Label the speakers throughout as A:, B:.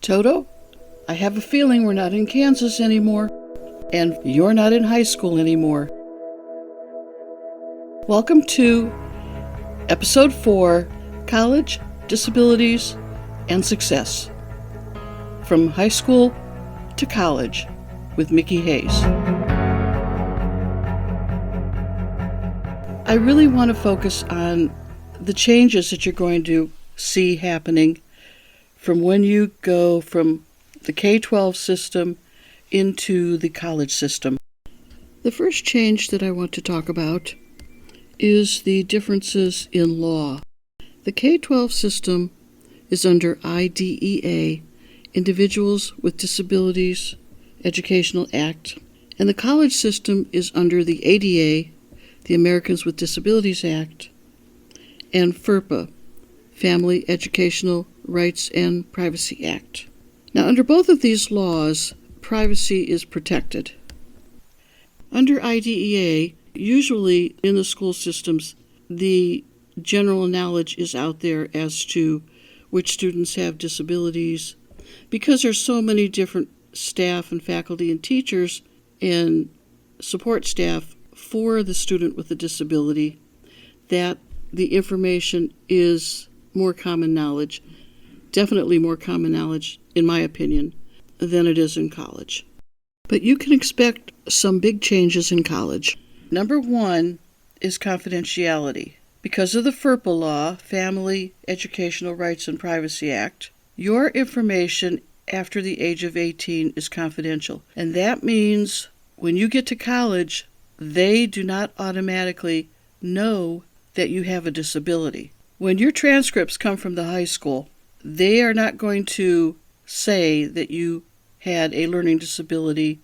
A: Toto, I have a feeling we're not in Kansas anymore, and you're not in high school anymore. Welcome to Episode 4, College, Disabilities, and Success. From High School to College with Mickey Hayes. I really want to focus on the changes that you're going to see happening from when you go from the K-12 system into the college system. The first change that I want to talk about is the differences in law. The K-12 system is under IDEA, Individuals with Disabilities Educational Act, and the college system is under the ADA, the Americans with Disabilities Act, and FERPA, Family Educational Rights and Privacy Act. Now, under both of these laws, privacy is protected. Under IDEA, usually in the school systems, the general knowledge is out there as to which students have disabilities. Because there's so many different staff and faculty and teachers and support staff for the student with a disability, that the information is more common knowledge, definitely more common knowledge, in my opinion, than it is in college. But you can expect some big changes in college. Number one is confidentiality. Because of the FERPA law, Family Educational Rights and Privacy Act, your information after the age of 18 is confidential. And that means when you get to college, they do not automatically know that you have a disability. When your transcripts come from the high school, they are not going to say that you had a learning disability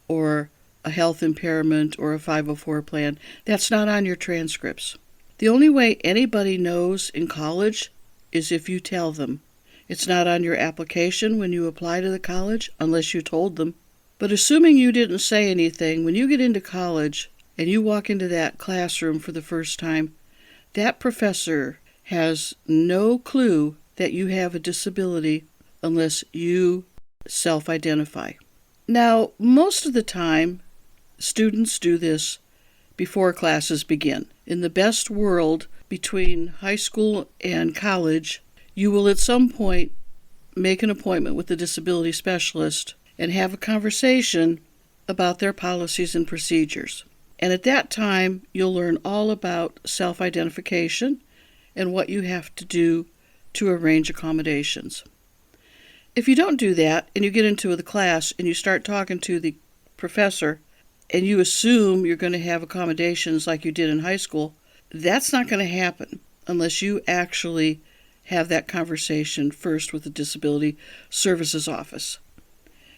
A: or a health impairment or a 504 plan. That's not on your transcripts. The only way anybody knows in college is if you tell them. It's not on your application when you apply to the college unless you told them. But assuming you didn't say anything, when you get into college and you walk into that classroom for the first time, that professor has no clue that you have a disability unless you self-identify. Now, most of the time, students do this before classes begin. In the best world, between high school and college, you will at some point make an appointment with the disability specialist and have a conversation about their policies and procedures. And at that time, you'll learn all about self-identification and what you have to do to arrange accommodations. If you don't do that and you get into the class and you start talking to the professor and you assume you're going to have accommodations like you did in high school, that's not going to happen unless you actually have that conversation first with the Disability Services Office.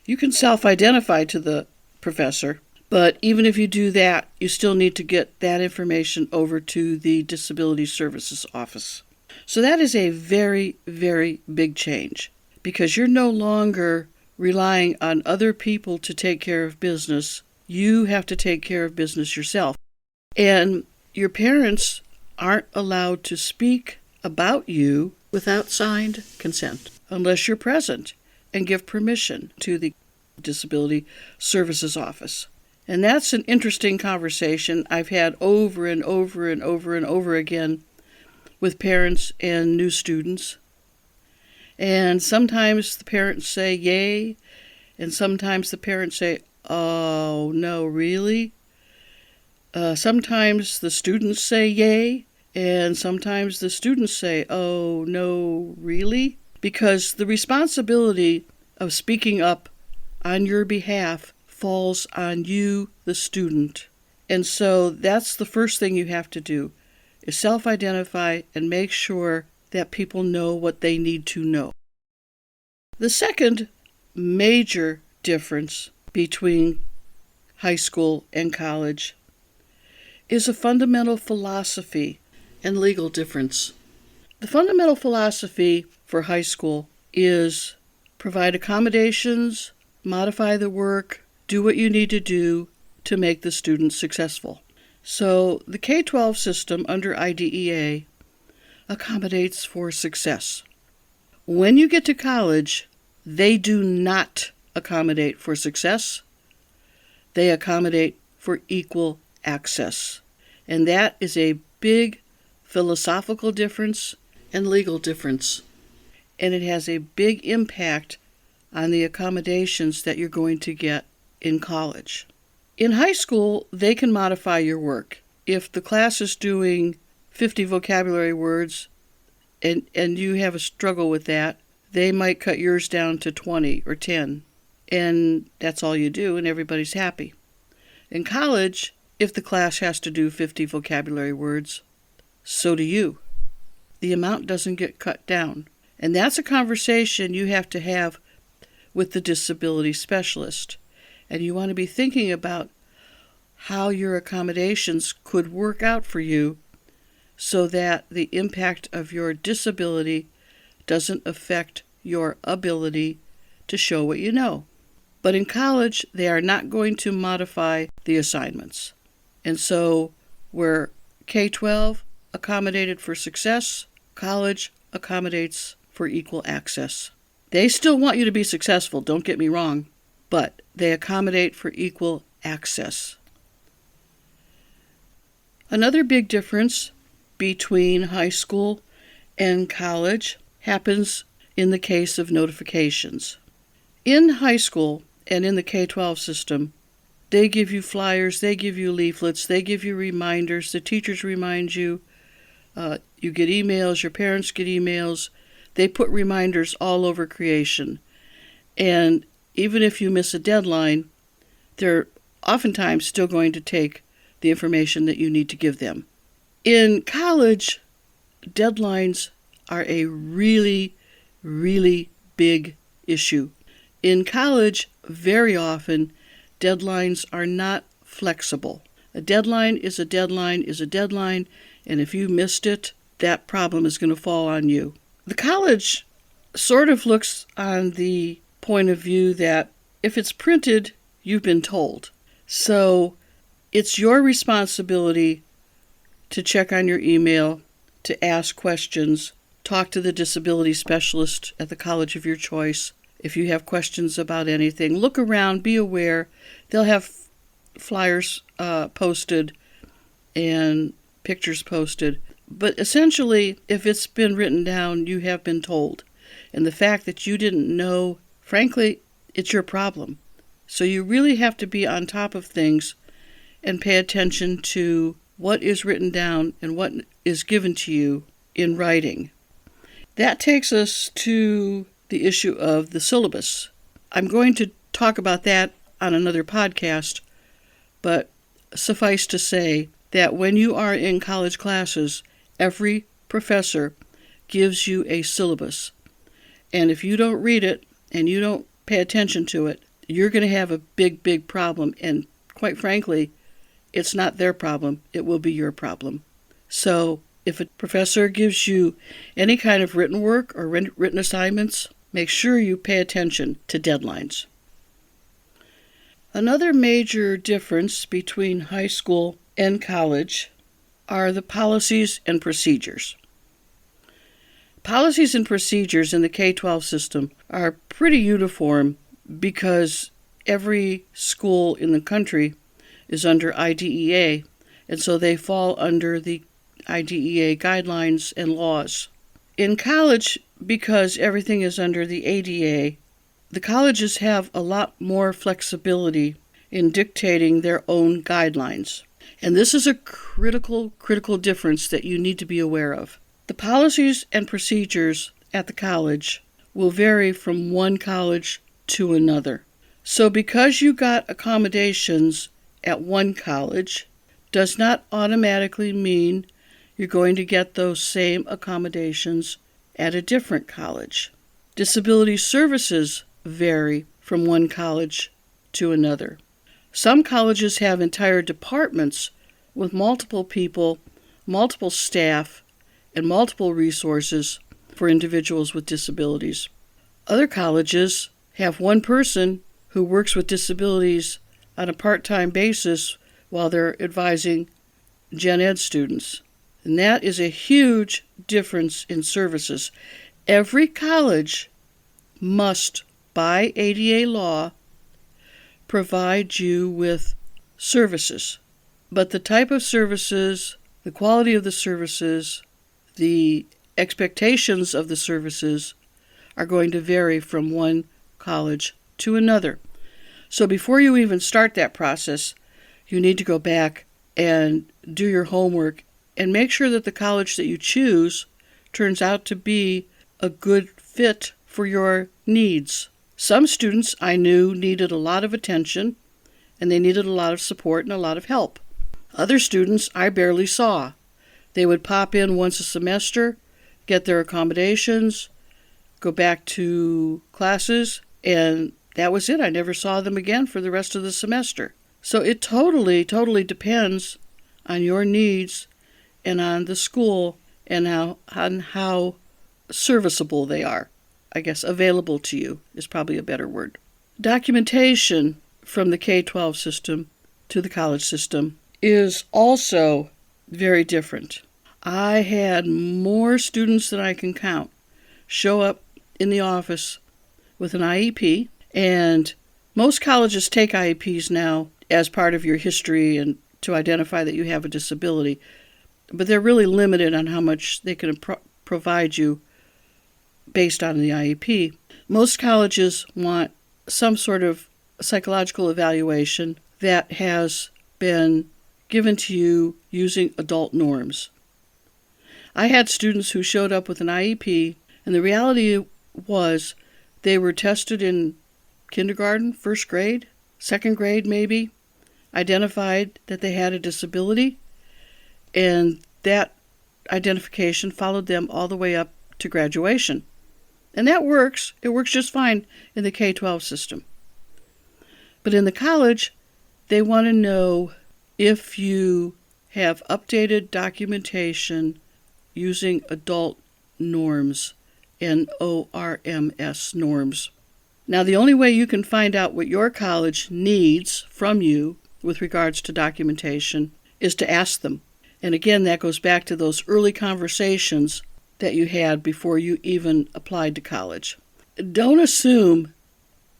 A: You can self-identify to the professor, but even if you do that, you still need to get that information over to the Disability Services Office. So that is a very, very big change because you're no longer relying on other people to take care of business. You have to take care of business yourself. And your parents aren't allowed to speak about you without signed consent, unless you're present and give permission to the Disability Services Office. And that's an interesting conversation I've had over and over and over and over again with parents and new students. And sometimes the parents say yay, and sometimes the parents say, oh, no, really? Sometimes the students say yay, and sometimes the students say, oh, no, really? Because the responsibility of speaking up on your behalf falls on you, the student. And so that's the first thing you have to do, is self-identify and make sure that people know what they need to know. The second major difference between high school and college is a fundamental philosophy and legal difference. The fundamental philosophy for high school is provide accommodations, modify the work, do what you need to do to make the student successful. So the K-12 system under IDEA accommodates for success. When you get to college, They do not accommodate for success. They accommodate for equal access. And that is a big philosophical difference and legal difference. And it has a big impact on the accommodations that you're going to get in college. In high school, they can modify your work. If the class is doing 50 vocabulary words and you have a struggle with that, they might cut yours down to 20 or 10. And that's all you do, and everybody's happy. In college, if the class has to do 50 vocabulary words, so do you. The amount doesn't get cut down. And that's a conversation you have to have with the disability specialist. And you want to be thinking about how your accommodations could work out for you so that the impact of your disability doesn't affect your ability to show what you know. But in college, they are not going to modify the assignments. And so where K-12 accommodated for success, college accommodates for equal access. They still want you to be successful, don't get me wrong, but they accommodate for equal access. Another big difference between high school and college happens in the case of notifications. In high school and in the K-12 system, they give you flyers, they give you leaflets, they give you reminders, the teachers remind you, you get emails, your parents get emails. They put reminders all over creation. And even if you miss a deadline, they're oftentimes still going to take the information that you need to give them. In college, deadlines are a really, really big issue. In college, very often, deadlines are not flexible. A deadline is a deadline is a deadline, and if you missed it, that problem is going to fall on you. The college sort of looks on the point of view that if it's printed, you've been told. So it's your responsibility to check on your email, to ask questions, talk to the disability specialist at the college of your choice. If you have questions about anything, look around, be aware. They'll have flyers posted and pictures posted. But essentially, if it's been written down, you have been told. And the fact that you didn't know, frankly, it's your problem. So you really have to be on top of things and pay attention to what is written down and what is given to you in writing. That takes us to the issue of the syllabus. I'm going to talk about that on another podcast, but suffice to say that when you are in college classes, every professor gives you a syllabus. And if you don't read it and you don't pay attention to it, you're going to have a big, big problem. And quite frankly, it's not their problem. It will be your problem. So if a professor gives you any kind of written work or written assignments, make sure you pay attention to deadlines. Another major difference between high school and college are the policies and procedures. Policies and procedures in the K-12 system are pretty uniform because every school in the country is under IDEA, and so they fall under the IDEA guidelines and laws. In college, because everything is under the ADA, the colleges have a lot more flexibility in dictating their own guidelines. And this is a critical difference that you need to be aware of. The policies and procedures at the college will vary from one college to another. So because you got accommodations at one college does not automatically mean you're going to get those same accommodations at a different college. Disability services vary from one college to another. Some colleges have entire departments with multiple people, multiple staff, and multiple resources for individuals with disabilities. Other colleges have one person who works with disabilities on a part-time basis while they're advising gen ed students. And that is a huge difference in services. Every college must by ADA law, provide you with services. But the type of services, the quality of the services, the expectations of the services are going to vary from one college to another. So before you even start that process, you need to go back and do your homework and make sure that the college that you choose turns out to be a good fit for your needs. Some students I knew needed a lot of attention, and they needed a lot of support and a lot of help. Other students I barely saw. They would pop in once a semester, get their accommodations, go back to classes, and that was it. I never saw them again for the rest of the semester. So it totally depends on your needs and on the school and on how serviceable they are. I guess available to you is probably a better word. Documentation from the K-12 system to the college system is also very different. I had more students than I can count show up in the office with an IEP, and most colleges take IEPs now as part of your history and to identify that you have a disability, but they're really limited on how much they can provide you based on the IEP. Most colleges want some sort of psychological evaluation that has been given to you using adult norms. I had students who showed up with an IEP, and the reality was they were tested in kindergarten, first grade, second grade maybe, identified that they had a disability, and that identification followed them all the way up to graduation. And that works. It works just fine in the K-12 system. But in the college, they want to know if you have updated documentation using adult norms, NORMS norms. Now, the only way you can find out what your college needs from you with regards to documentation is to ask them. And again, that goes back to those early conversations that you had before you even applied to college. Don't assume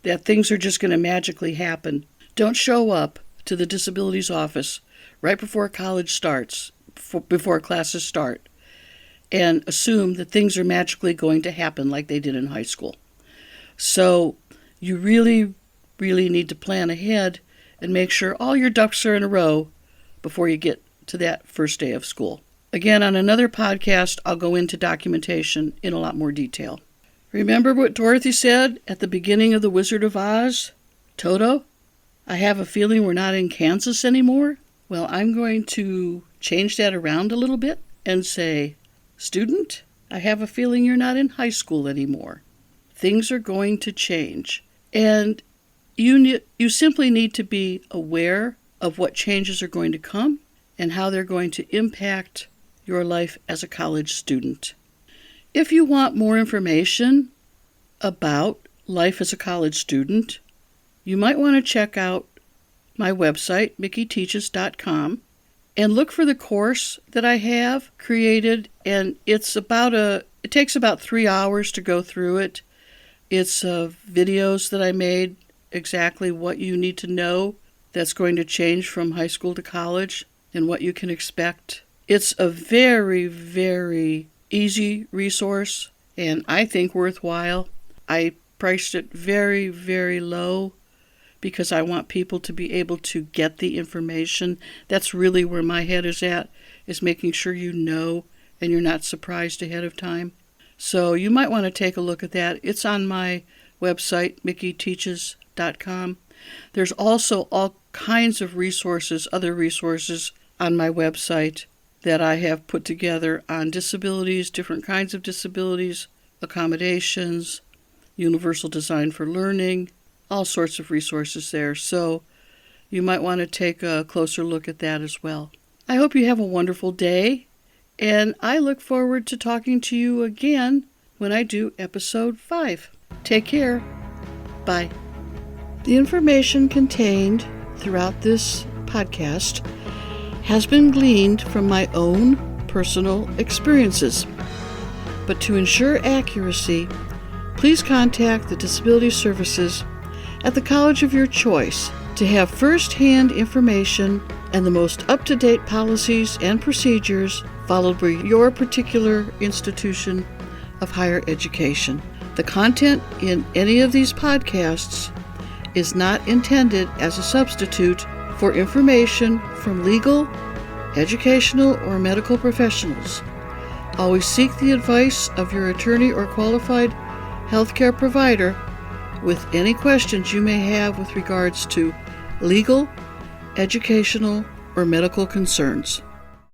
A: that things are just going to magically happen. Don't show up to the disabilities office right before college starts, before classes start, and assume that things are magically going to happen like they did in high school. So you really need to plan ahead and make sure all your ducks are in a row before you get to that first day of school. Again, on another podcast, I'll go into documentation in a lot more detail. Remember what Dorothy said at the beginning of The Wizard of Oz? Toto, I have a feeling we're not in Kansas anymore. Well, I'm going to change that around a little bit and say, student, I have a feeling you're not in high school anymore. Things are going to change. And you simply need to be aware of what changes are going to come and how they're going to impact your life as a college student. If you want more information about life as a college student, you might want to check out my website, mickeyteaches.com, and look for the course that I have created, and it takes about 3 hours to go through it. It's videos that I made, exactly what you need to know that's going to change from high school to college and what you can expect. It's a very, very easy resource, and I think worthwhile. I priced it very, very low because I want people to be able to get the information. That's really where my head is at, is making sure you know and you're not surprised ahead of time. So you might want to take a look at that. It's on my website, mickeyteaches.com. There's also all kinds of resources, other resources on my website that I have put together on disabilities, different kinds of disabilities, accommodations, universal design for learning, all sorts of resources there. So you might want to take a closer look at that as well. I hope you have a wonderful day, and I look forward to talking to you again when I do episode 5. Take care. Bye. The information contained throughout this podcast has been gleaned from my own personal experiences. But to ensure accuracy, please contact the Disability Services at the college of your choice to have first-hand information and the most up-to-date policies and procedures followed by your particular institution of higher education. The content in any of these podcasts is not intended as a substitute for information from legal, educational, or medical professionals. Always seek the advice of your attorney or qualified healthcare provider with any questions you may have with regards to legal, educational, or medical concerns.